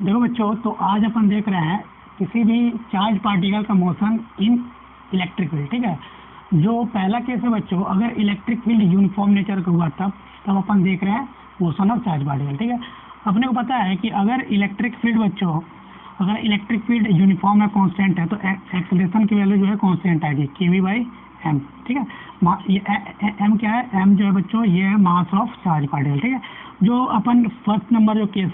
देखो बच्चों, तो आज अपन देख रहे हैं किसी भी चार्ज पार्टिकल का मोशन इन इलेक्ट्रिक फील्ड। ठीक है, जो पहला केस है बच्चों, अगर इलेक्ट्रिक फील्ड यूनिफॉर्म नेचर का हुआ तब अपन देख रहे हैं मोशन ऑफ चार्ज पार्टिकल। ठीक है, अपने को पता है कि अगर इलेक्ट्रिक फील्ड बच्चों, अगर इलेक्ट्रिक फील्ड यूनिफॉर्म है, कांस्टेंट है, तो एक्सेलरेशन की वैल्यू जो है कांस्टेंट आएगी kV/m। ठीक है, ये m क्या है? m जो है बच्चों, ये है मास ऑफ चार्ज पार्टिकल। ठीक है, जो अपन फर्स्ट नंबर जो केस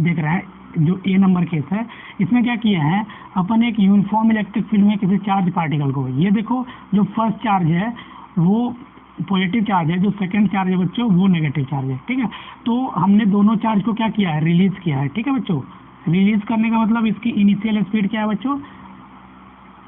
देख रहे हैं, जो ए नंबर केस है, इसमें क्या किया है अपन, एक यूनिफॉर्म इलेक्ट्रिक फील्ड में किसी चार्ज पार्टिकल को, ये देखो जो फर्स्ट चार्ज है वो पॉजिटिव चार्ज है, जो सेकंड चार्ज है बच्चों वो नेगेटिव चार्ज है। ठीक है, तो हमने दोनों चार्ज को क्या किया है, रिलीज किया है। ठीक है बच्चों, रिलीज करने का मतलब इसकी इनिशियल स्पीड क्या है बच्चों,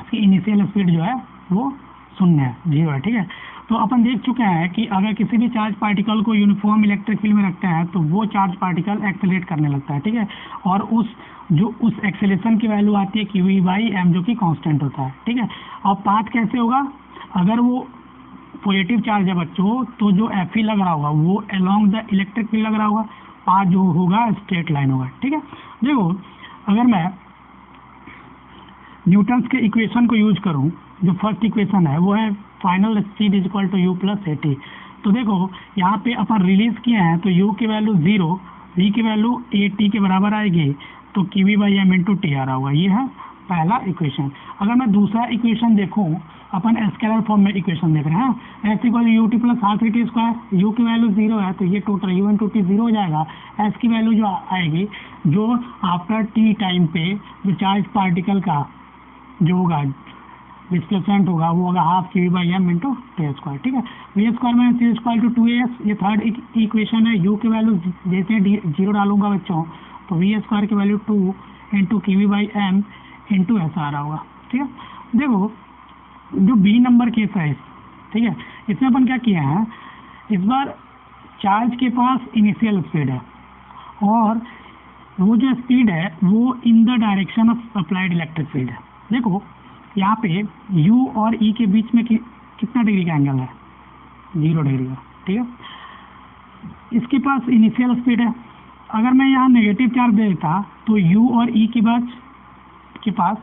इसकी इनिशियल स्पीड जो है वो 0 है, 0 है। ठीक है, तो अपन देख चुके हैं कि अगर किसी भी चार्ज पार्टिकल को यूनिफॉर्म इलेक्ट्रिक फील्ड में रखते हैं तो वो चार्ज पार्टिकल एक्सेलरेट करने लगता है। ठीक है, और उस एक्सेलरेशन की वैल्यू आती है kV/m, जो कि कांस्टेंट होता है। ठीक है, अब पाथ कैसे होगा, अगर वो पॉजिटिव चार्ज है बच्चों, तो जो Fe लग रहा होगा वो अलोंग द इलेक्ट्रिक फील्ड लग रहा होगा, पाथ जो होगा स्ट्रेट लाइन होगा। ठीक है, देखो अगर मैं न्यूटन्स के इक्वेशन को यूज करूं, जो फर्स्ट इक्वेशन है वो है final speed is equal to u plus at। तो देखो यहाँ पे अपन रिलीज किए हैं तो u की वैल्यू 0, v की वैल्यू at के बराबर आएगी, तो kV/m इंटू टी आ रहा होगा। ये है पहला इक्वेशन। अगर मैं दूसरा इक्वेशन देखूं, अपन स्केलर फॉर्म में इक्वेशन देख रहे हैं, s equal ut plus half at square, u की वैल्यू 0 है तो ये टोटल u इंटू टी 0 हो जाएगा। s की वैल्यू जो आएगी, जो आफ्टर t टाइम पे जो चार्ज पार्टिकल का जो होगा डिस्प्लेसमेंट होगा वो होगा half kV/m into t square. ठीक है, v square minus c square to 2as, ये थर्ड इक्वेशन है। u की वैल्यू जैसे 0 डालूंगा बच्चों तो वी स्क्वायर की वैल्यू 2 इंटू kV/m इंटू ऐसा आ रहा होगा। ठीक है, देखो जो बी नंबर केस है, ठीक है, इसमें अपन क्या किया है, इस बार चार्ज के पास इनिशियल स्पीड है और वो जो स्पीड है वो in the direction of applied electric field है। देखो यहाँ पे u और e के बीच में कितना डिग्री का एंगल है, 0 डिग्री का। ठीक है, इसके पास इनिशियल स्पीड है। अगर मैं यहाँ नेगेटिव चार्ज दे देता तो u और e के पास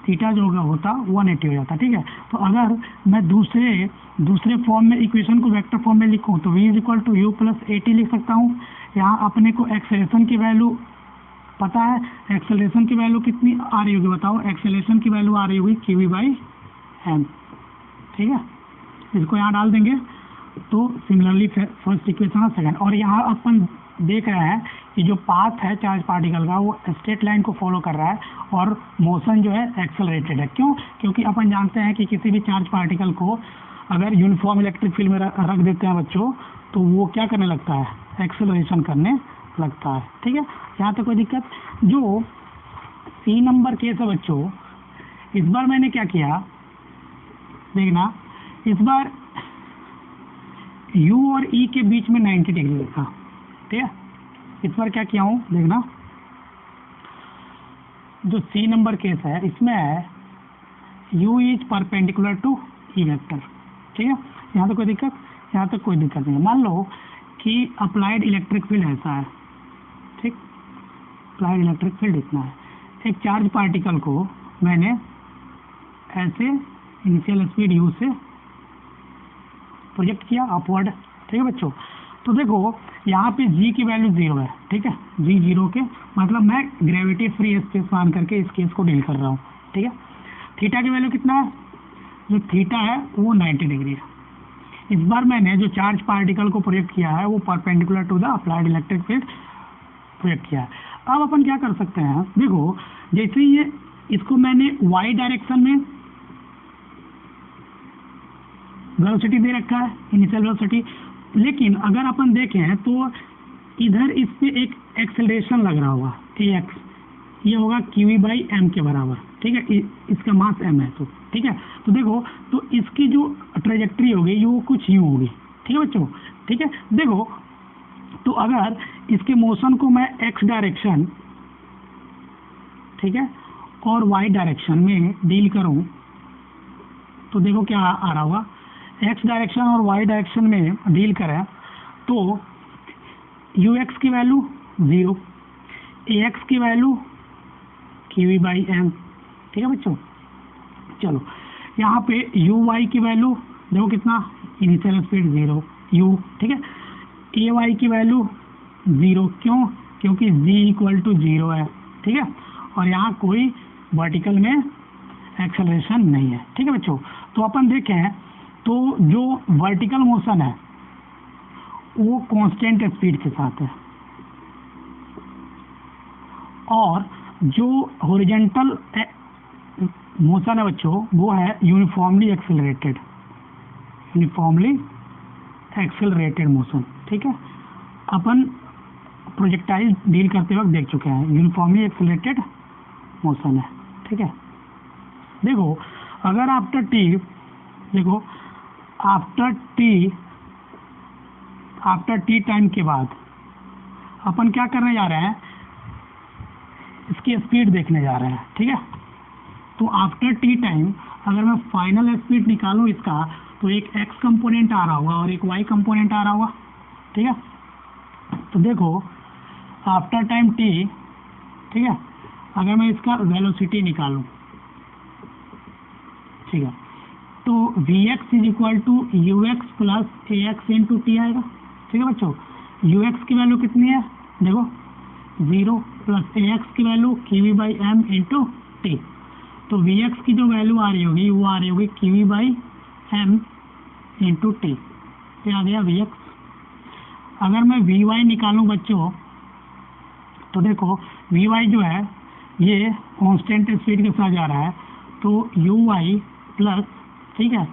थीटा जो होता 180 हो जाता। ठीक है, तो अगर मैं दूसरे फॉर्म में इक्वेशन को वेक्टर फॉर्म में लिखूं तो v is equal to u plus at लिख सकता हूँ। यहाँ अपने को एक्सेलरेशन की वैल्यू पता है, एक्सेलरेशन की वैल्यू कितनी आ रही होगी बताओ, एक्सेलरेशन की वैल्यू आ रही होगी kV/m। ठीक है, इसको यहाँ डाल देंगे तो सिमिलरली फर्स्ट इक्वेशन और सेकंड। और यहाँ अपन देख रहे हैं कि जो पाथ है चार्ज पार्टिकल का वो स्ट्रेट लाइन को फॉलो कर रहा है और मोशन जो है एक्सेलरेटेड है। क्यों? क्योंकि अपन जानते हैं कि किसी भी चार्ज पार्टिकल को अगर यूनिफॉर्म इलेक्ट्रिक फील्ड में रख देते हैं बच्चों तो वो क्या करने लगता है, एक्सेलरेशन करने लगता है। ठीक है, यहाँ तक कोई दिक्कत। जो सी नंबर केस है बच्चों, इस बार मैंने क्या किया देखना, इस बार u और e के बीच में 90 डिग्री लिखा। ठीक है, इस बार क्या किया हूँ देखना, जो सी नंबर केस है इसमें है u is perpendicular to e vector. ठीक है, यहाँ तक कोई दिक्कत, यहाँ तक कोई दिक्कत नहीं है। मान लो कि अप्लाइड इलेक्ट्रिक फील्ड ऐसा है, ठीक, अप्लाइड इलेक्ट्रिक फील्ड इतना है, एक चार्ज पार्टिकल को मैंने ऐसे इनिशियल स्पीड u से प्रोजेक्ट किया अपवर्ड। ठीक है बच्चों, तो देखो यहाँ पे g की वैल्यू 0 है। ठीक है, g 0 के मतलब मैं ग्रेविटी फ्री स्पेस मान करके इस केस को डील कर रहा हूँ। ठीक है, थीटा की वैल्यू कितना है, जो थीटा है वो 90 डिग्री है। इस बार मैंने जो चार्ज पार्टिकल को प्रोजेक्ट किया है वो perpendicular to the applied electric field project किया है। अब अपन क्या कर सकते हैं, देखो जैसे ये इसको मैंने y डायरेक्शन में वेलोसिटी दे रखा है, इनिशियल वेलोसिटी, लेकिन अगर अपन देखें तो इधर इस पे एक एक्सेलरेशन लग रहा होगा ax, ये होगा kV/m के बराबर। ठीक है, इसका मास m है तो ठीक है, तो देखो तो इसकी जो ट्रेजेक्ट्री होगी वो कुछ यूँ होगी। ठीक है बच्चों, ठीक है, देखो तो अगर इसके मोशन को मैं x डायरेक्शन, ठीक है, और y डायरेक्शन में डील करूं तो देखो क्या आ रहा होगा, x डायरेक्शन और y डायरेक्शन में डील करें तो ux की वैल्यू 0, ए एक्स की value q we by m, ठीक है बच्चों। चलो यहाँ पे यू वाई की वैल्यू देखो कितना, इनिशियल स्पीड 0 यू, ठीक है। ए वाई की वैल्यू 0, क्यों? क्योंकि जी इक्वल टू 0 है, ठीक है। और यहाँ कोई वर्टिकल में एक्सेलरेशन नहीं है, ठीक है बच्चों। तो अपन देखें तो जो वर्टिकल मोशन है वो कांस्टेंट स्पीड के साथ है, और जो हॉरिजॉन्टल मोशन है बच्चों वो है यूनिफॉर्मली एक्सेलरेटेड मोशन, ठीक है। अपन प्रोजेक्टाइल डील करते वक्त देख चुके हैं, यूनिफॉर्मली एक्सेलरेटेड मोशन है, ठीक है। देखो अगर आफ्टर टी, देखो आफ्टर टी टाइम के बाद अपन क्या करने जा रहे हैं, इसकी स्पीड देखने जा रहे हैं, ठीक है। तो आफ्टर टी टाइम अगर मैं फाइनल स्पीड निकालूं इसका, तो एक एक्स कंपोनेंट आ रहा होगा और एक वाई कंपोनेंट आ रहा होगा, ठीक है। तो देखो आफ्टर टाइम टी, ठीक है, अगर मैं इसका वेलोसिटी निकालूं, ठीक है, तो we x is equal to u x plus a x into t आएगा, ठीक है बच्चों। यू एक्स की वैल्यू कितनी है, देखो 0 प्लस ए एक्स की value q we by M into t. तो वी एक्स की जो वैल्यू आ रही होगी वो आ रही होगी q we by M into t, ये आ गया वी एक्स। अगर मैं वी वाई निकालूं बच्चों, तो देखो वी वाई जो है ये कांस्टेंट स्पीड के साथ जा रहा है, तो यू वाई प्लस, ठीक है,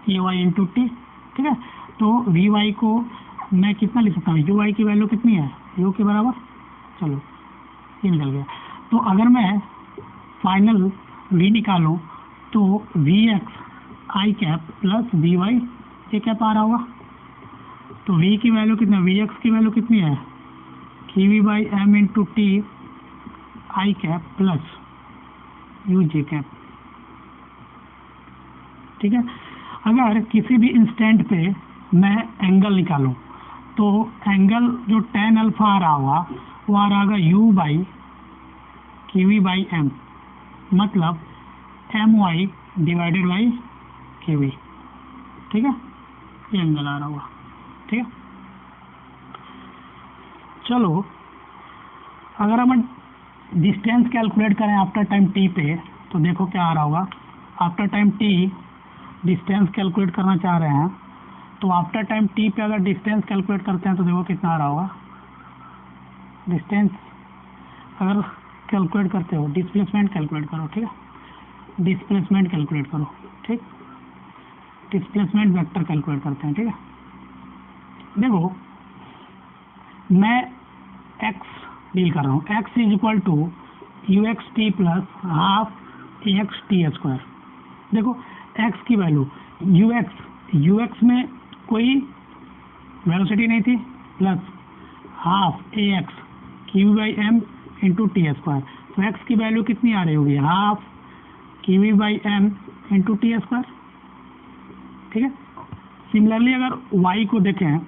ए वाई इंटू टी, ठीक है। तो वी वाई को मैं कितना लिख सकता हूँ, यू वाई की वैल्यू कितनी है, यू के बराबर, चलो ये निकल गया। तो अगर मैं फाइनल वी निकालूं तो we x I cap plus we Y A cap आ रहा होगा। तो वी की वैल्यू कितना, वी एक्स की वैल्यू कितनी है, q we by M into t i cap plus u j cap, ठीक है। अगर किसी भी इंस्टेंट पे मैं एंगल निकालूं, तो एंगल जो tan अल्फा आ रहा होगा वो आ रहा होगा u by Q we by M, मतलब M Y divided by Q V, ठीक है, ये एंगल आ रहा होगा, ठीक है। चलो अगर हम डिस्टेंस कैलकुलेट करें आफ्टर टाइम टी पे, तो देखो क्या आ रहा होगा। After time T distance calculate करना चाह रहे हैं, तो आफ्टर टाइम टी पे अगर डिस्टेंस कैलकुलेट करते हैं तो देखो कितना आ रहा होगा। डिस्टेंस अगर कैलकुलेट करते हो, डिस्प्लेसमेंट कैलकुलेट करो, ठीक है, डिस्प्लेसमेंट कैलकुलेट करो, ठीक, डिस्प्लेसमेंट वेक्टर कैलकुलेट करते हैं, ठीक है। देखो मैं एक्स डील कर रहा हूँ, x is equal to u x t plus half a x t square. देखो एक्स की वैल्यू यू एक्स में कोई वेलोसिटी नहीं थी, plus half a x q by M into t square. तो एक्स की वैल्यू कितनी आ रही होगी, half q we by M into t square, ठीक है। सिमिलरली अगर वाई को देखें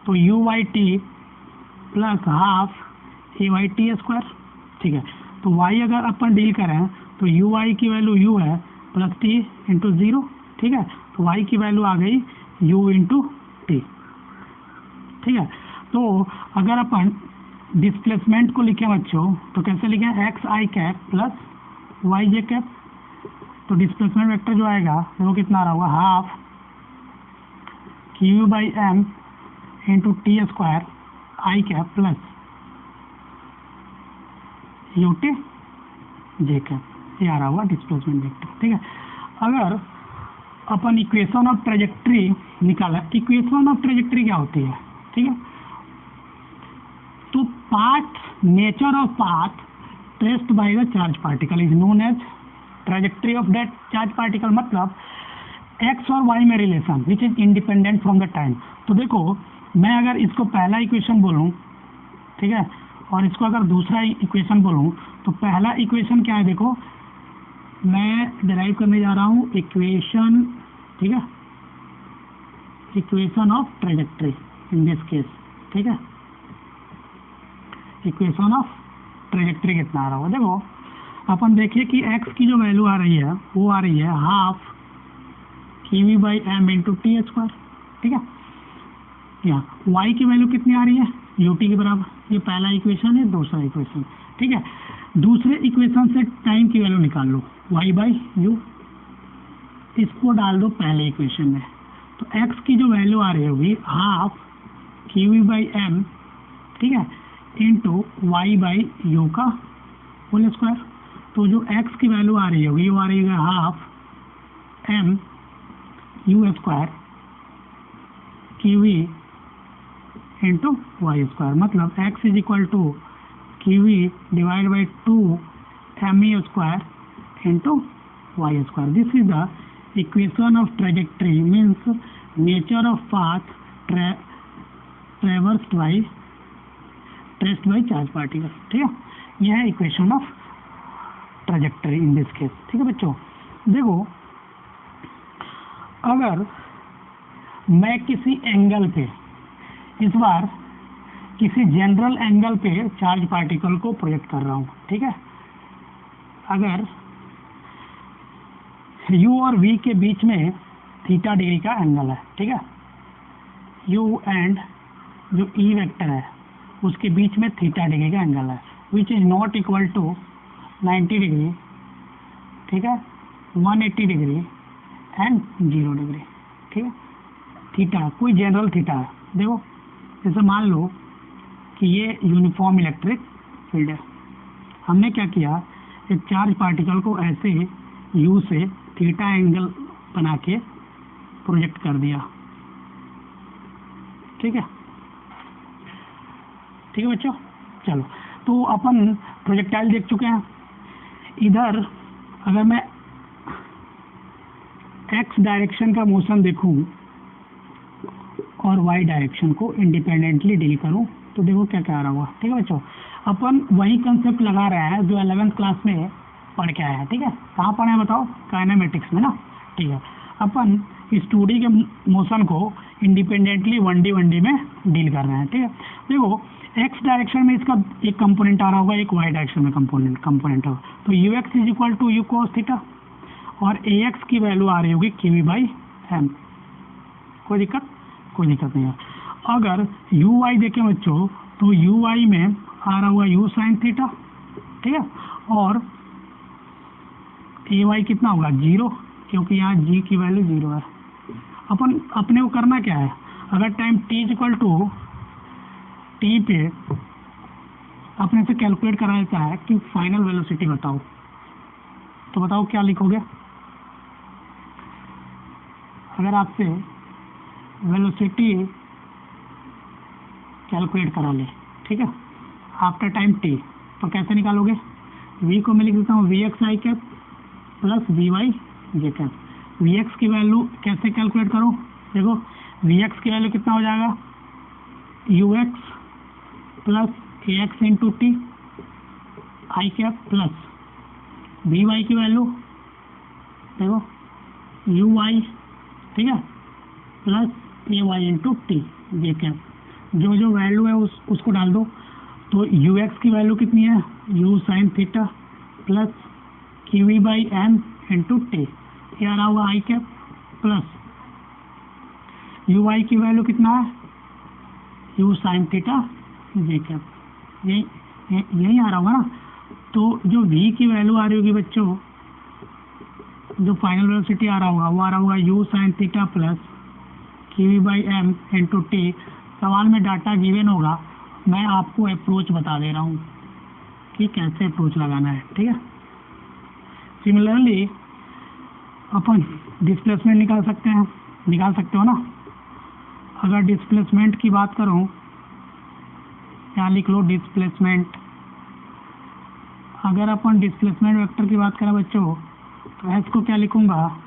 तो u y t plus half a y T square, ठीक है। तो वाई अगर अपन डील करें तो यू वाई की वैल्यू यू है प्लस टी इंटू 0, ठीक है। तो वाई की वैल्यू आ गई u इंटू टी, ठीक है। तो अगर अपन डिस्प्लेसमेंट को लिखें बच्चों, तो कैसे लिखें, एक्स आई cap plus y j cap. तो डिस्प्लेसमेंट वेक्टर जो आएगा वो कितना आ रहा होगा, half q by M into t square i cap plus u t J cap, ये आ रहा होगा डिस्प्लेसमेंट वेक्टर, ठीक है। अगर अपन इक्वेशन ऑफ ट्रेजेक्ट्री निकाला, इक्वेशन ऑफ ट्रेजेक्ट्री क्या होती है, ठीक है। तो path, nature of path traced by the charge particle is known as trajectory of that charge particle, मतलब एक्स और वाई में relation which is independent from the time. तो देखो मैं अगर इसको पहला इक्वेशन बोलूँ, ठीक है, और इसको अगर दूसरा इक्वेशन बोलूँ, तो पहला इक्वेशन क्या है, देखो मैं डिराइव करने जा रहा हूँ इक्वेशन, ठीक है, equation of trajectory in this case, ठीक है। इक्वेशन ऑफ ट्रेजेक्ट्री कितना आ रहा होगा। देखो अपन देखिए कि x की जो वैल्यू आ रही है वो आ रही है half QV/m into t square, ठीक है। यहाँ y की वैल्यू कितनी आ रही है ut के बराबर, ये पहला इक्वेशन है, दूसरा इक्वेशन, ठीक है। दूसरे इक्वेशन से टाइम की वैल्यू निकाल लो y/u, इसको डाल दो पहले इक्वेशन में, तो x की जो वैल्यू आ रही होगी हाफ QV/m, ठीक है, इंटू y/u का होल स्क्वायर। तो जो x की वैल्यू आ रही होगी वो आ रही है half m u square QV into y square, मतलब x is equal to QV divide by 2 me square into y square. This is the equation of trajectory, means nature of path traced by charge particle, ठीक है। यह है equation of trajectory in this case, ठीक है बच्चों। देखो अगर मैं किसी एंगल पे, इस बार किसी जनरल एंगल पे चार्ज पार्टिकल को प्रोजेक्ट कर रहा हूँ, ठीक है। अगर u और v के बीच में थीटा डिग्री का एंगल है, ठीक है, u एंड जो e वेक्टर है उसके बीच में थीटा डिग्री का एंगल है, which is not equal to 90 degree, ठीक है, 180 डिग्री एंड 0 डिग्री, ठीक है। थीटा कोई जनरल थीटा है। देखो जैसे मान लो कि ये यूनिफॉर्म इलेक्ट्रिक फील्ड है, हमने क्या किया, एक चार्ज पार्टिकल को ऐसे u से थीटा एंगल बना के प्रोजेक्ट कर दिया, ठीक है, ठीक है बच्चों। चलो तो अपन प्रोजेक्टाइल देख चुके हैं। इधर अगर मैं x डायरेक्शन का मोशन देखूं और y डायरेक्शन को इंडिपेंडेंटली डील करूं तो देखो क्या क्या आ रहा होगा, ठीक है बच्चों। अपन वही कंसेप्ट लगा रहे हैं जो 11th क्लास में पढ़ के आए हैं, ठीक है। कहाँ पढ़े हैं बताओ, काइनेमेटिक्स में ना, ठीक है। अपन इस 2D के मोशन को इंडिपेंडेंटली 1D में डील कर रहे हैं, ठीक है। देखो x डायरेक्शन में इसका एक कंपोनेंट आ रहा होगा, एक y डायरेक्शन में कंपोनेंट होगा, तो ux is equal to u cos theta, और ax की वैल्यू आ रही होगी QV/m। कोई दिक्कत नहीं है। अगर uy देखें बच्चों तो uy में आ रहा होगा u sin थीटा, ठीक है, और ay कितना होगा 0, क्योंकि यहाँ g की वैल्यू 0 है। अपन अपने को करना क्या है, अगर time t is equal to t पे अपने से कैलकुलेट करा जाता है कि फाइनल वेलोसिटी बताओ, तो बताओ क्या लिखोगे। अगर आपसे वेलोसिटी कैलकुलेट करा ले, ठीक है, आफ्टर टाइम t, तो कैसे निकालोगे, v को मैं लिख देता हूँ vx i cap plus vy j cap. vx की वैल्यू कैसे कैलकुलेट करो, देखो vx की वैल्यू कितना हो जाएगा ux plus ax into t i cap plus vy की वैल्यू देखो uy, ठीक है, प्लस ay इंटू टी जे कैप। जो वैल्यू है उसको डाल दो, तो ux की वैल्यू कितनी है u sin theta plus QV/m into t, ये आ रहा होगा आई कैप, प्लस uy की वैल्यू कितना है u sin थीटा जे कैप, यही आ रहा होगा ना। तो जो v की वैल्यू आ रही होगी बच्चों, जो फाइनल वेलोसिटी आ रहा होगा वो आ रहा होगा u sin theta plus QV/m into T. सवाल में डाटा गिवन होगा, मैं आपको अप्रोच बता दे रहा हूँ कि कैसे अप्रोच लगाना है, ठीक है। सिमिलरली अपन डिस्प्लेसमेंट निकाल सकते हो ना। अगर डिस्प्लेसमेंट की बात करूँ, यहाँ लिख लो डिस्प्लेसमेंट। अगर अपन डिस्प्लेसमेंट वेक्टर की बात करें बच्चों, तो एस को क्या लिखूंगा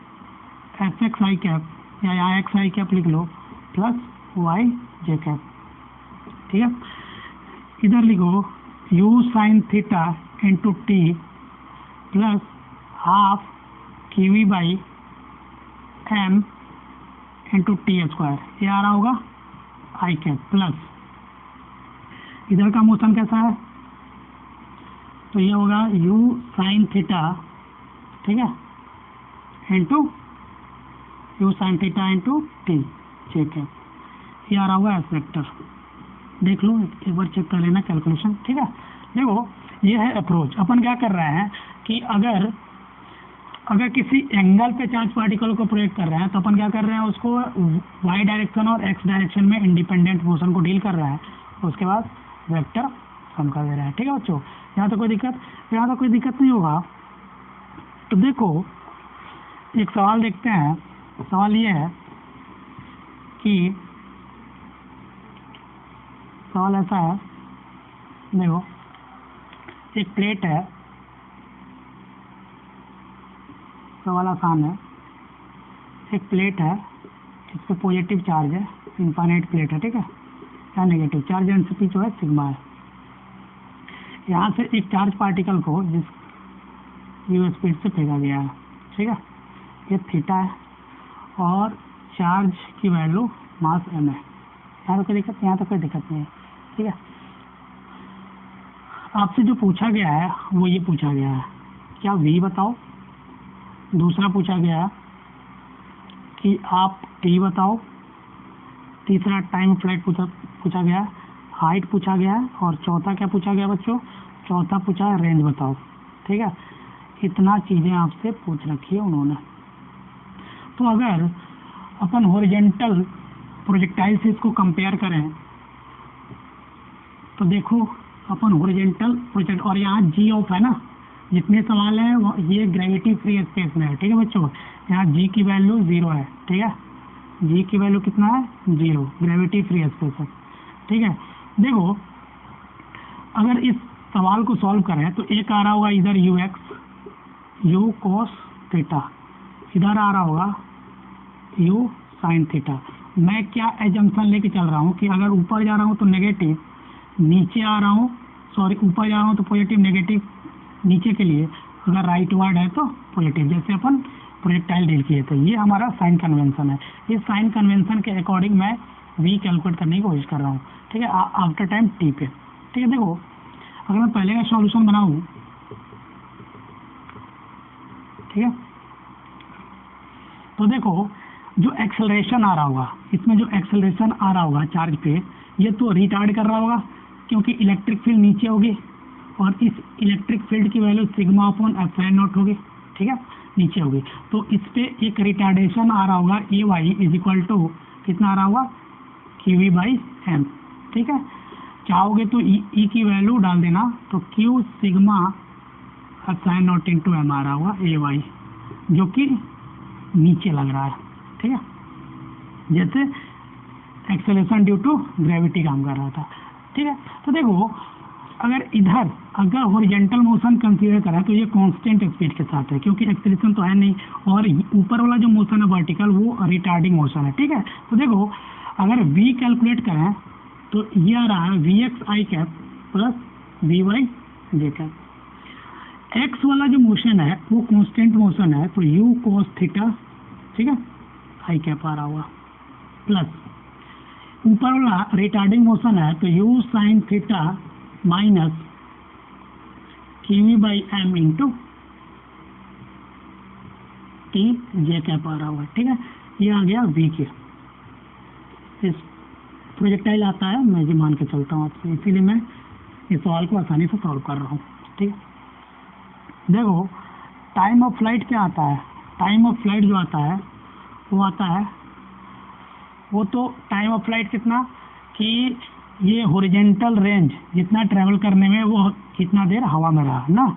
एस एक्स आई कैप, या यहाँ एक्स आई कैप लिख लो प्लस वाई जे कैप, ठीक है। इधर लिखो u sin theta into T plus half QV/m into t square, ये आ रहा होगा आई कैप, प्लस इधर का मोशन कैसा है, तो ये होगा u साइन थीटा, ठीक है, into u sine theta into T जे कैप, ये आ रहा होगा एस वेक्टर। देख लो एक बार चेक कर लेना कैलकुलेशन, ठीक है। देखो ये है अप्रोच। अपन क्या कर रहे हैं कि अगर किसी एंगल पे चार्ज पार्टिकल को प्रोजेक्ट कर रहे हैं तो अपन क्या कर रहे हैं, उसको वाई डायरेक्शन और एक्स डायरेक्शन में इंडिपेंडेंट मोशन को डील कर रहा है, उसके बाद वेक्टर सम कर दे रहा है, ठीक है बच्चों। यहाँ तो कोई दिक्कत नहीं होगा। तो देखो एक सवाल देखते हैं। सवाल ये है कि सवाल ऐसा है, देखो एक प्लेट है, सवाल आसान है। एक प्लेट है, इस पर पॉजिटिव चार्ज है, इनफाइनाइट प्लेट है, ठीक है, या नेगेटिव चार्ज डेंसिटी जो है सिग्मा है। यहाँ से एक चार्ज पार्टिकल को जिस यू स्पीड से फेंका गया है, ठीक है, ये थीटा है और चार्ज की वैल्यू मास m है। यहाँ तो कोई दिक्कत नहीं है, ठीक है। आपसे जो पूछा गया है वो ये पूछा गया है, क्या v बताओ। दूसरा पूछा गया कि आप t बताओ। तीसरा टाइम फ्लाइट पूछा गया, हाइट पूछा गया, और चौथा क्या पूछा गया बच्चों, चौथा पूछा रेंज बताओ, ठीक है। इतना चीज़ें आपसे पूछ रखी है उन्होंने। तो अगर अपन हॉरिजॉन्टल प्रोजेक्टाइल से इसको कंपेयर करें तो देखो अपन हॉरिजॉन्टल प्रोजेक्ट, और यहाँ जी ऑफ है ना, जितने सवाल हैं ये ग्रेविटी फ्री स्पेस में है, ठीक है बच्चों। यहाँ जी की वैल्यू 0 है, ठीक है, जी की वैल्यू कितना है 0, ग्रेविटी फ्री स्पेस है, ठीक है। देखो अगर इस सवाल को सॉल्व करें तो एक आ रहा होगा इधर you x you cos theta, इधर आ रहा होगा यू साइन थीटा। मैं क्या एजम्पशन लेके चल रहा हूँ कि अगर ऊपर जा रहा हूँ तो नेगेटिव, नीचे आ रहा हूँ ऊपर जा रहा हूँ तो पॉजिटिव, नेगेटिव नीचे के लिए, अगर राइट वर्ड है तो पॉजिटिव, जैसे अपन प्रोजेक्टाइल डील किए थे। ये हमारा साइन कन्वेंशन है। इस साइन कन्वेंशन के अकॉर्डिंग मैं v कैलकुलेट करने की कोशिश कर रहा हूँ, ठीक है, आफ्टर टाइम t पे, ठीक है। देखो अगर मैं पहले का सॉल्यूशन बनाऊँ, ठीक है, तो देखो जो एक्सेलरेशन आ रहा होगा, इसमें जो एक्सेलरेशन आ रहा होगा चार्ज पे, ये तो रिटार्ड कर रहा होगा क्योंकि इलेक्ट्रिक फील्ड नीचे होगी और इस इलेक्ट्रिक फील्ड की value sigma upon epsilon not होगी, ठीक है, नीचे होगी। तो इस पे एक रिटार्डेशन आ रहा होगा ए वाई इज इक्वल टू कितना आ रहा होगा क्यू वी बाई एम, ठीक है। चाहोगे तो ई की वैल्यू डाल देना, तो Q sigma epsilon not into M आ रहा होगा ए वाई, जो कि नीचे लग रहा है, ठीक है, जैसे एक्सेलरेशन ड्यू टू ग्रेविटी काम कर रहा था, ठीक है। तो देखो अगर हॉरिजॉन्टल मोशन कंसीडर करा तो ये कांस्टेंट स्पीड के साथ है क्योंकि एक्सेलरेशन तो है नहीं, और ऊपर वाला जो मोशन है वर्टिकल वो रिटार्डिंग मोशन है, ठीक है। तो देखो अगर v कैलकुलेट करें तो ये आ रहा है v x I cap plus we y j cap. एक्स वाला जो मोशन है वो कांस्टेंट मोशन है, तो u cos थीटा, ठीक है, आई कैप आ रहा होगा, प्लस ऊपर वाला रिटार्डिंग मोशन है तो u sine theta minus Q by M into T J cap आ रहा होगा, ठीक है। ये आ गया v के, इस प्रोजेक्टाइल आता है, मैं जी मान के चलता हूँ आपसे, इसीलिए मैं इस सवाल को आसानी से सॉल्व कर रहा हूँ, ठीक है। देखो टाइम ऑफ फ्लाइट क्या आता है, टाइम ऑफ फ्लाइट जो आता है वो आता है, वो तो टाइम ऑफ फ्लाइट कितना कि ये हॉरिजॉन्टल रेंज जितना ट्रैवल करने में वो कितना देर हवा में रहा ना,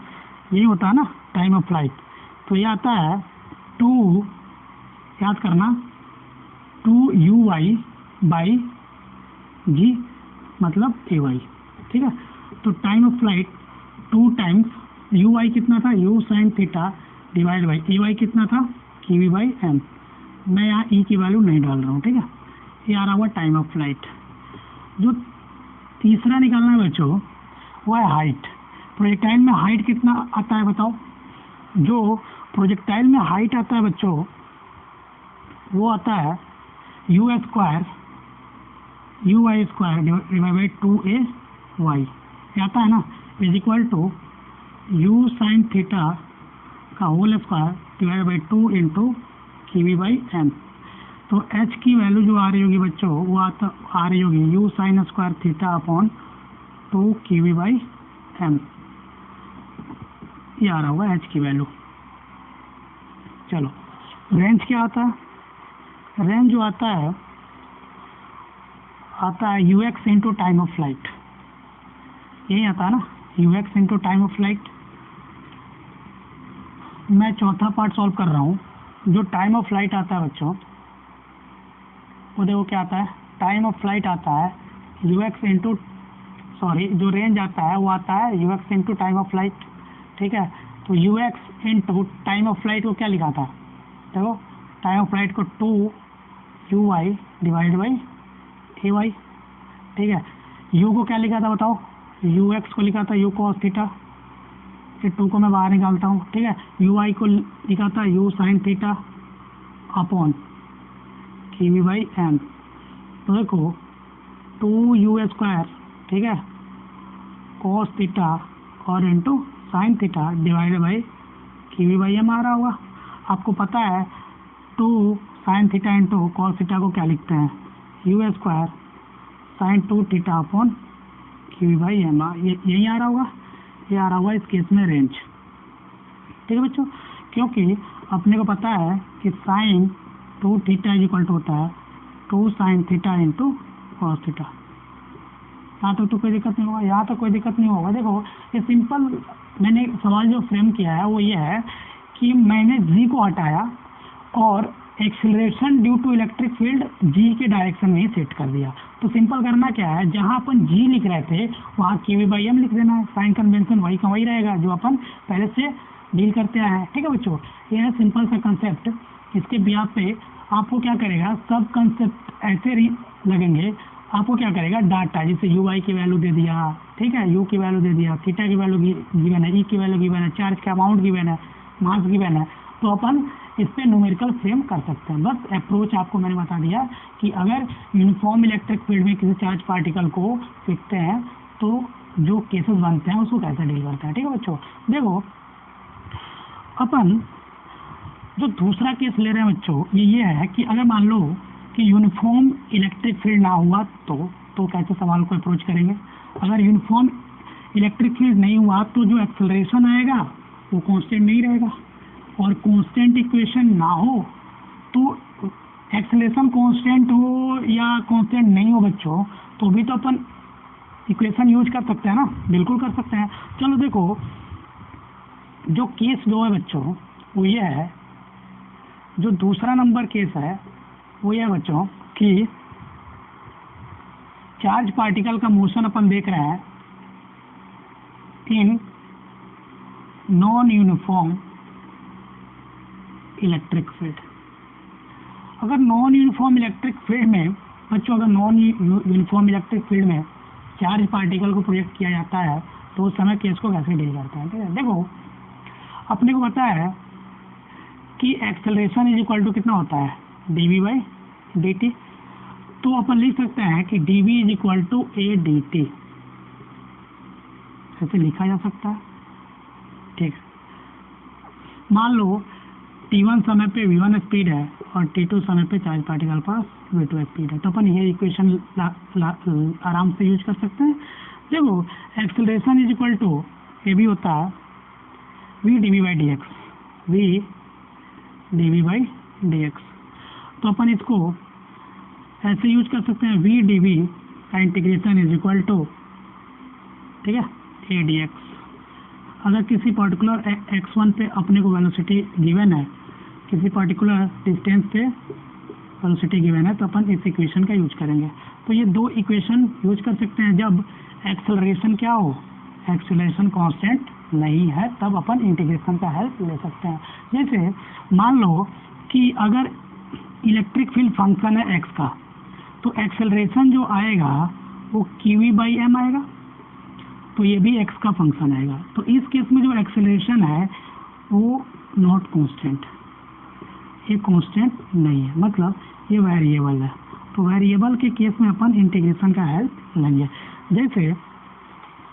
यही होता है ना टाइम ऑफ फ्लाइट। तो ये आता है 2, याद करना, 2u(y) बाई जी मतलब ay, ठीक है। तो time of flight 2 times u(y) कितना था, u sine theta divide by ay कितना था क्यू बाई एम। मैं यहाँ ई की वैल्यू नहीं डाल रहा हूँ, ठीक है। ये आ रहा हुआ टाइम ऑफ फ्लाइट। जो तीसरा निकालना है बच्चों वो है हाइट। प्रोजेक्टाइल में हाइट कितना आता है बताओ। जो प्रोजेक्टाइल में हाइट आता है बच्चों वो आता है u² u y² divide by 2a Y आता है ना, is equal to U sine theta का whole square divide by 2 into की बाई एम। तो एच की वैल्यू जो आ रही होगी बच्चों वो आ रही होगी U sine square theta upon 2 की बाई एम, ये आ रहा होगा एच की वैल्यू। चलो रेंज क्या आता है, रेंज जो आता है you x into time of flight, यही आता है ना, you x into time of flight. मैं चौथा पार्ट सॉल्व कर रहा हूँ। जो टाइम ऑफ फ्लाइट आता है बच्चों वो देखो क्या आता है, टाइम ऑफ फ्लाइट आता है यू एक्स इंटू जो रेंज आता है वो आता है you x into time of flight, ठीक है। तो you x into time of flight को क्या लिखा था, देखो टाइम ऑफ फ्लाइट को 2 u y divide by a y, ठीक है। यू को क्या लिखा था बताओ, यू एक्स को लिखा था यू कॉस थीटा, फिर 2 को मैं बाहर निकालता हूँ, ठीक है। यू आई को लिखा था यू साइन थीटा अपॉन की वी बाई एम। तो देखो 2 यू स्क्वायर, ठीक है, कॉस थीटा और into sine theta divided by की वी बाई एम आ रहा होगा। आपको पता है 2 sine theta into cos theta को क्या लिखते हैं, you square sine 2 theta upon की वी बाई एम, यही आ रहा होगा, ये आ रहा होगा इस केस में रेंज, ठीक है बच्चों। क्योंकि अपने को पता है कि sine 2 theta is equal to होता है 2 sine theta into cos theta. यहाँ तक तो कोई दिक्कत नहीं होगा, यहाँ तक कोई दिक्कत नहीं होगा। देखो ये सिंपल, मैंने सवाल जो फ्रेम किया है वो ये है कि मैंने जी को हटाया और acceleration due to electric field G के डायरेक्शन में ही सेट कर दिया। तो सिंपल करना क्या है, जहाँ अपन जी लिख रहे थे वहाँ की वी बाई एम लिख देना है, साइन कन्वेंशन वही का वही रहेगा जो अपन पहले से डील करते आए हैं, ठीक है बच्चों। ये है सिंपल सा कंसेप्ट। इसके ब्याह पे आपको क्या करेगा, सब कंसेप्ट ऐसे लगेंगे, आपको क्या करेगा डाटा, जैसे यू आई की वैल्यू दे दिया, ठीक है, यू की वैल्यू दे दिया, थीटा की वैल्यू गिवन है, ई की वैल्यू गिवन है, चार्ज का अमाउंट गिवन है, मास गिवन है, तो अपन इस पे न्यूमेरिकल फ्रेम कर सकते हैं। बस अप्रोच आपको मैंने बता दिया कि अगर यूनिफॉर्म इलेक्ट्रिक फील्ड में किसी चार्ज पार्टिकल को लिखते हैं तो जो केसेस बनते हैं उसको कैसे डील करते हैं, ठीक है बच्चों। देखो अपन जो दूसरा केस ले रहे हैं बच्चों ये है कि अगर मान लो कि यूनिफॉर्म इलेक्ट्रिक फील्ड ना हुआ तो कैसे सवाल को अप्रोच करेंगे। अगर यूनिफॉर्म इलेक्ट्रिक फील्ड नहीं हुआ तो जो एक्सेलरेशन आएगा वो कांस्टेंट नहीं रहेगा, और कांस्टेंट इक्वेशन ना हो तो एक्सेलरेशन कांस्टेंट हो या कांस्टेंट नहीं हो बच्चों तो भी तो अपन इक्वेशन यूज कर सकते हैं ना, बिल्कुल कर सकते हैं। चलो देखो जो केस 2 है बच्चों वो ये है, जो दूसरा नंबर केस है वो ये है बच्चों कि चार्ज पार्टिकल का मोशन अपन देख रहे हैं in non uniform electric field. अगर नॉन यूनिफॉर्म इलेक्ट्रिक फील्ड में बच्चों, अगर नॉन यूनिफॉर्म इलेक्ट्रिक फील्ड में चार्ज पार्टिकल को प्रोजेक्ट किया जाता है तो उस समय केस को कैसे डील करते हैं, ठीक है। देखो अपने को पता है कि एक्सेलरेशन इज इक्वल टू कितना होता है d v by d t, तो अपन लिख सकते हैं कि d we is equal to a d t, ऐसे लिखा जा सकता है, ठीक। मान लो t1 समय पे v1 स्पीड है और t2 समय पे charge particle pass v2 speed है, तो अपन ये इक्वेशन आराम से यूज कर सकते हैं। देखो एक्सेलरेशन इज इक्वल टू ये भी होता है v d v by d x, v d v by d x, तो अपन इसको ऐसे यूज कर सकते हैं v डी वी का इंटीग्रेशन इज इक्वल टू, ठीक है, ए डी एक्स। अगर किसी पर्टिकुलर x1 पे अपने को वेलोसिटी गिवन है, किसी पर्टिकुलर डिस्टेंस पे वेलोसिटी गिवन है, तो अपन इस इक्वेशन का यूज करेंगे। तो ये 2 इक्वेशन यूज कर सकते हैं जब एक्सेलरेशन क्या हो, एक्सेलरेशन कांस्टेंट नहीं है, तब अपन इंटीग्रेशन का हेल्प ले सकते हैं। जैसे मान लो कि अगर इलेक्ट्रिक फील्ड फंक्शन है x का, तो एक्सेलरेशन जो आएगा वो q बाई एम आएगा, तो ये भी x का फंक्शन आएगा। तो इस केस में जो एक्सेलरेशन है वो नॉट कांस्टेंट, ये कांस्टेंट नहीं है, मतलब ये वेरिएबल है। तो वेरिएबल के केस में अपन इंटीग्रेशन का हेल्प लेंगे। जैसे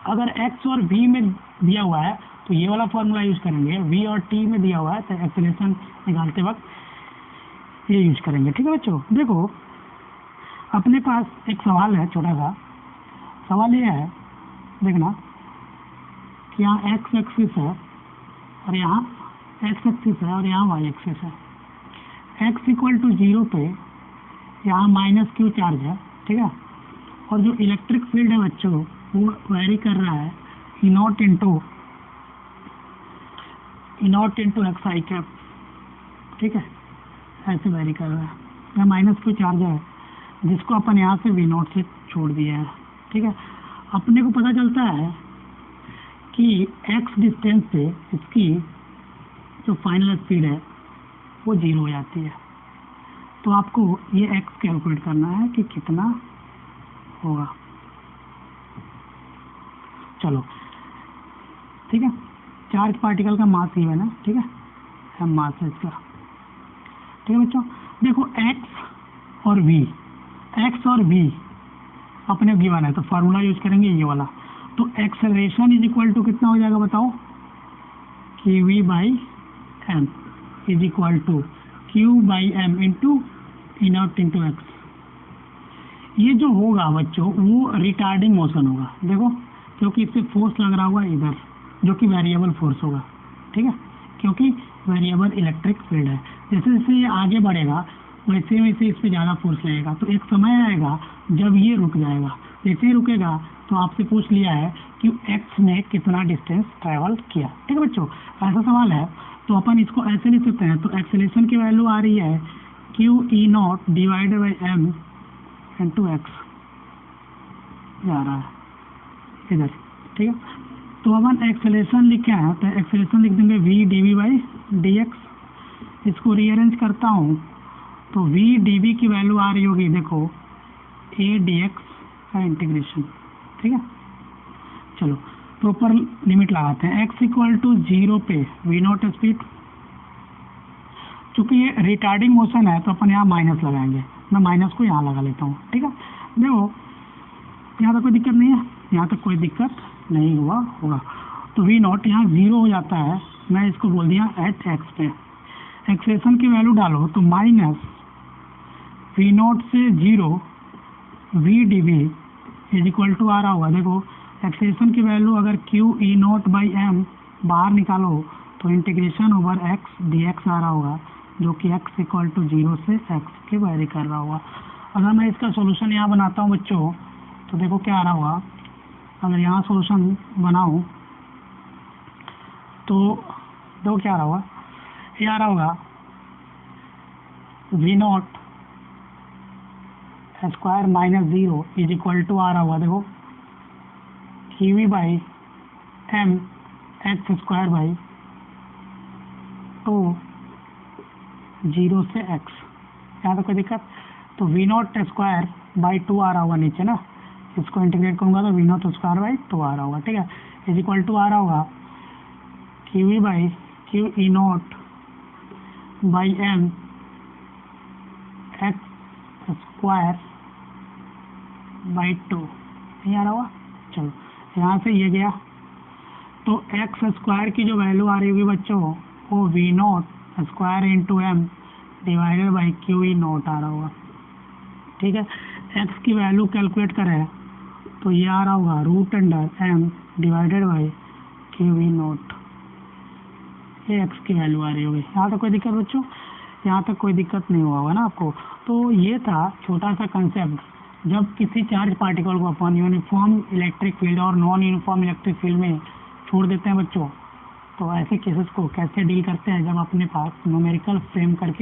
अगर एक्स और वी में दिया हुआ है तो ये वाला फॉर्मूला यूज करेंगे, वी और टी में दिया हुआ है तो एक्सेलरेशन निकालते वक्त ये यूज करेंगे। ठीक है बच्चों, देखो अपने पास एक सवाल है, छोटा सा सवाल ये है, देखना कि यहाँ एक्स एक्सिस है और यहाँ एक्स एक्सिस है और यहाँ वाई एक्सिस है। एक्स इक्वल टू 0 पे यहाँ माइनस क्यू चार्ज है, ठीक है, और जो इलेक्ट्रिक फील्ड है बच्चों वो वेरी कर रहा है E not into X I cap, ठीक है, ऐसे वेरी कर रहा है। यहाँ माइनस क्यू चार्ज है जिसको अपन यहाँ से वी नॉट से छोड़ दिया है। ठीक है, अपने को पता चलता है कि एक्स डिस्टेंस पे इसकी जो फाइनल स्पीड है वो 0 हो जाती है। तो आपको ये एक्स कैलकुलेट करना है कि कितना होगा। चलो ठीक है, चार्ज पार्टिकल का मास ही है ना, ठीक है, एम मास है इसका। ठीक है बच्चों, देखो एक्स और वी अपने गिवन है तो फार्मूला यूज करेंगे ये वाला। तो एक्सेलरेशन इज इक्वल टू कितना हो जाएगा बताओ, कि v by m is equal to q by M into e not into x. ये जो होगा बच्चों वो रिटार्डिंग मोशन होगा, देखो क्योंकि इससे फोर्स लग रहा होगा इधर जो कि वेरिएबल फोर्स होगा। ठीक है, क्योंकि वेरिएबल इलेक्ट्रिक फील्ड है। जैसे जैसे ये आगे बढ़ेगा वैसे वैसे इस पर ज़्यादा फोर्स लगेगा। तो एक समय आएगा जब ये रुक जाएगा। जैसे ही रुकेगा तो आपसे पूछ लिया है कि एक्स ने कितना डिस्टेंस ट्रैवल किया। ठीक है बच्चों, ऐसा सवाल है तो अपन इसको ऐसे लिख सकते हैं। तो एक्सेलरेशन की वैल्यू आ रही है q E naught divided by M into x जा रहा है इधर। ठीक है, तो अपन एक्सेलरेशन लिख के आए तो एक्सेलरेशन लिख देंगे v D v by d x. इसको रीअरेंज करता हूँ तो वी डी वी की वैल्यू आ रही होगी, देखो ए डी एक्स का इंटीग्रेशन। ठीक है, चलो प्रॉपर लिमिट लगाते हैं। एक्स इक्वल टू 0 पे वी नॉट स्पीड, चूँकि ये रिटार्डिंग मोशन है तो अपन यहाँ माइनस लगाएंगे। मैं माइनस को यहाँ लगा लेता हूँ। ठीक है, देखो यहाँ तक कोई दिक्कत नहीं है, यहाँ तक कोई दिक्कत नहीं होगा। तो वी नॉट यहाँ 0 हो जाता है, मैं इसको बोल दिया एट एक्स पे। एक्सेलरेशन की वैल्यू डालो तो माइनस वी नॉट से 0 V D we is equal to आ रहा होगा। देखो एक्सेलरेशन की वैल्यू अगर Q E not by M बाहर निकालो तो integration over X D X आ रहा होगा जो कि एक्स इक्वल टू 0 से एक्स के वेरी कर रहा होगा। अगर मैं इसका सॉल्यूशन यहाँ बनाता हूँ बच्चों तो देखो क्या आ रहा होगा। अगर यहाँ सॉल्यूशन बनाऊँ तो देखो क्या आ रहा होगा, ये आ रहा होगा V not square minus 0 is equal to आ रहा होगा, देखो Q we by M x square by 2 0 से एक्स। यहाँ तो कोई दिक्कत, तो वी नॉट स्क्वायर बाई 2 आ रहा होगा नीचे ना, इसको इंटीग्रेट करूँगा तो वी नॉट स्क्वायर बाई 2 आ रहा होगा। ठीक है, इज इक्वल टू आ रहा होगा q we by Q E not by M x square by 2 नहीं आ रहा होगा। चलो यहाँ से ये गया तो एक्स स्क्वायर की जो वैल्यू आ रही होगी बच्चों वो V not square into M divided by Q E not आ रहा होगा। ठीक है, एक्स की वैल्यू कैलकुलेट करें तो ये आ रहा होगा root under m divided by Q E naught. ये एक्स की वैल्यू आ रही होगी। यहाँ तक कोई दिक्कत बच्चों, यहाँ तक कोई दिक्कत नहीं हुआ होगा ना आपको। तो ये था छोटा सा कंसेप्ट, जब किसी चार्ज पार्टिकल को अपन यूनिफॉर्म इलेक्ट्रिक फील्ड और नॉन यूनिफॉर्म इलेक्ट्रिक फील्ड में छोड़ देते हैं बच्चों, तो ऐसे केसेस को कैसे डील करते हैं जब अपने पास न्यूमेरिकल फ्रेम करके